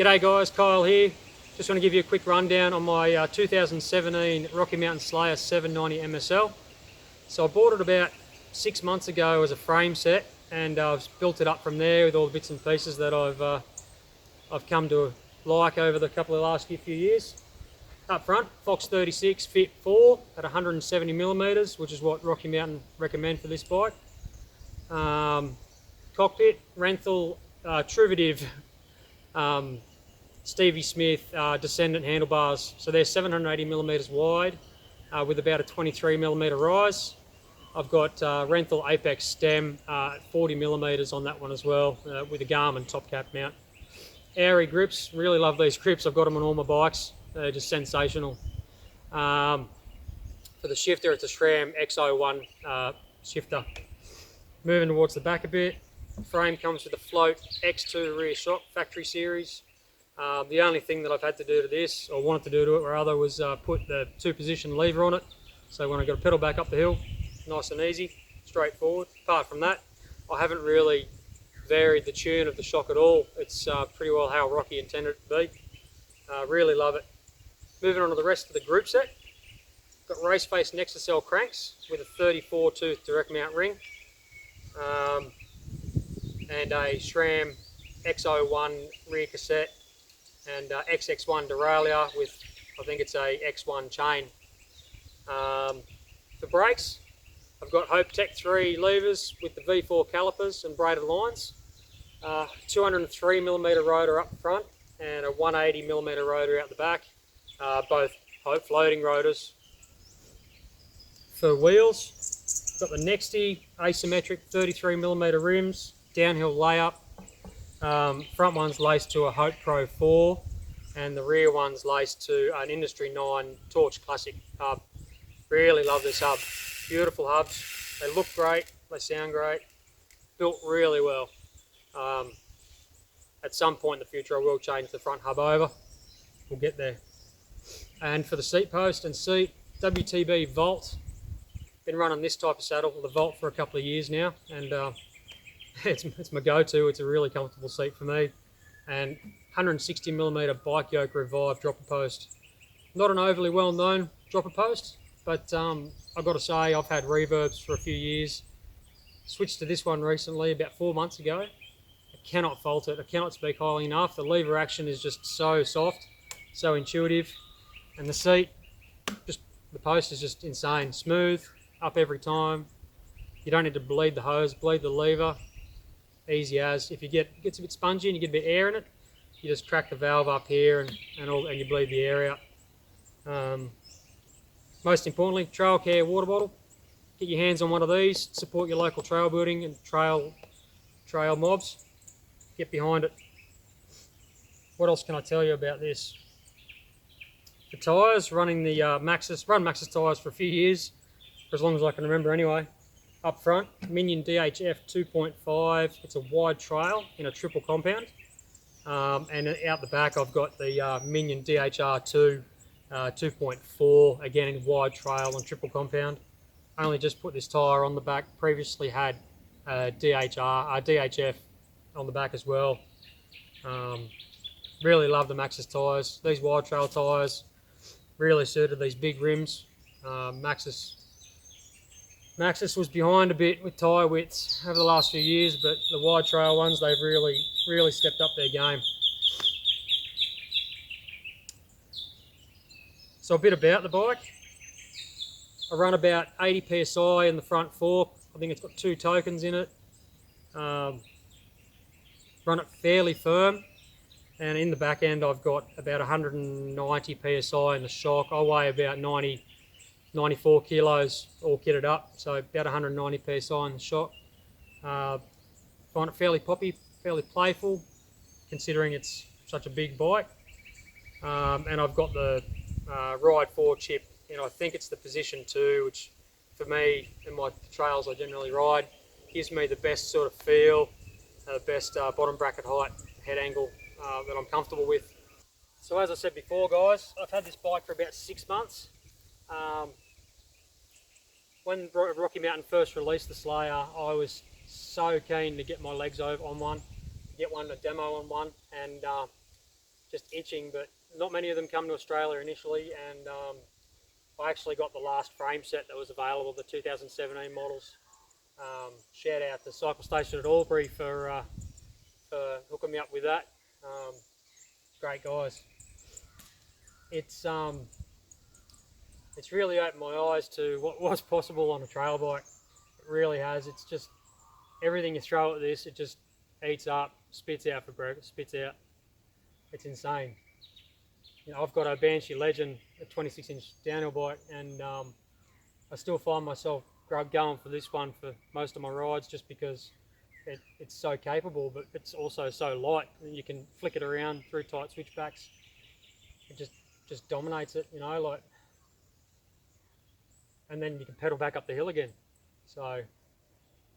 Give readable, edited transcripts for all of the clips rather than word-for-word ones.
G'day guys, Kyle here. Just want to give you a quick rundown on my 2017 Rocky Mountain Slayer 790 MSL. So I bought it about 6 months ago as a frame set, and I've built it up from there with all the bits and pieces that I've come to like over the last few years. Up front, Fox 36 Fit 4 at 170mm, which is what Rocky Mountain recommend for this bike. Cockpit, renthal, Truvativ, Stevie Smith Descendant handlebars. So they're 780mm wide with about a 23mm rise. I've got renthal Apex stem 40mm on that one as well with a Garmin top cap mount. OURY grips, really love these grips. I've got them on all my bikes. They're just sensational. For the shifter, it's a SRAM X01 shifter. Moving towards the back a bit, frame comes with a float X2 rear shock factory series. The only thing that I've had to do to this, or wanted to do to it rather, was put the 2-position lever on it. So when I got to pedal back up the hill, nice and easy, straightforward. Apart from that, I haven't really varied the tune of the shock at all. It's pretty well how Rocky intended it to be. Really love it. Moving on to the rest of the group set, got raceface nextie cranks with a 34 tooth direct mount ring, and a SRAM X01 rear cassette, and XX1 derailleur with, I think it's a X1 chain. For brakes, I've got Hope Tech 3 levers with the V4 calipers and braided lines, 203mm rotor up front and a 180mm rotor out the back, both Hope floating rotors. For wheels, got the nextie asymmetric 33mm rims, downhill layup. Front one's laced to a Hope Pro 4 and the rear one's laced to an Industry 9 Torch Classic hub. Really love this hub. Beautiful hubs. They look great, they sound great, built really well. At some point in the future I will change the front hub over. We'll get there. And for the seat post and seat, WTB Volt. Been running this type of saddle, the Volt, for a couple of years now, and it's my go-to. It's a really comfortable seat for me. And 160mm bike yoke Revive dropper post. Not an overly well-known dropper post, but I've got to say I've had reverbs for a few years. Switched to this one recently, about 4 months ago. I cannot fault it. I cannot speak highly enough. The lever action is just so soft, so intuitive, and the seat, just the post is just insane. Smooth, up every time. You don't need to bleed the hose, bleed the lever. Easy as. If it gets a bit spongy and you get a bit of air in it, you just crack the valve up here and you bleed the air out. Most importantly, trail care water bottle. Get your hands on one of these. Support your local trail building and trail mobs. Get behind it. What else can I tell you about this? The tyres, running the Maxxis tyres for a few years, for as long as I can remember anyway. Up front, Minion DHF 2.5, it's a wide trail in a triple compound. And out the back I've got the Minion DHR2 2.4, again in wide trail and triple compound. I only just put this tyre on the back, previously had DHF on the back as well. Really love the Maxxis tyres. These wide trail tyres really suited these big rims. Maxxis was behind a bit with tyre widths over the last few years, but the wide trail ones, they've really stepped up their game. So a bit about the bike. I run about 80 psi in the front fork. I think it's got 2 tokens in it. Run it fairly firm, and in the back end I've got about 190 psi in the shock. I weigh about 94 kilos all kitted up, so about 190 psi in the shock. Find it fairly poppy, fairly playful, considering it's such a big bike. And I've got the Ride 4 chip, and I think it's the Position 2, which for me, in my trails I generally ride, gives me the best sort of feel, the best bottom bracket height, head angle that I'm comfortable with. So as I said before guys, I've had this bike for about 6 months. When Rocky Mountain first released the Slayer, I was so keen to get my legs over on one, get one, a demo on one, and just itching, but not many of them come to Australia initially, and I actually got the last frame set that was available, the 2017 models. Shout out to Cycle Station at OURY for hooking me up with that. Great guys. It's really opened my eyes to what was possible on a trail bike. It really has. It's just everything you throw at this, it just eats up, spits out for breakfast, spits out. It's insane. You know, I've got a Banshee Legend, a 26-inch downhill bike, and I still find myself going for this one for most of my rides, just because it's so capable, but it's also so light, and you can flick it around through tight switchbacks. It just dominates it, you know, like, and then you can pedal back up the hill again. So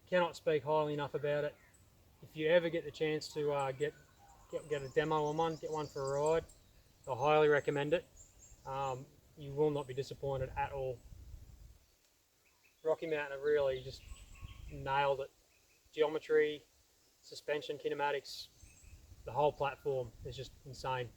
cannot speak highly enough about it. If you ever get the chance to get a demo on one, get one for a ride, I highly recommend it. You will not be disappointed at all. Rocky Mountain have really just nailed it. Geometry, suspension, kinematics, the whole platform is just insane.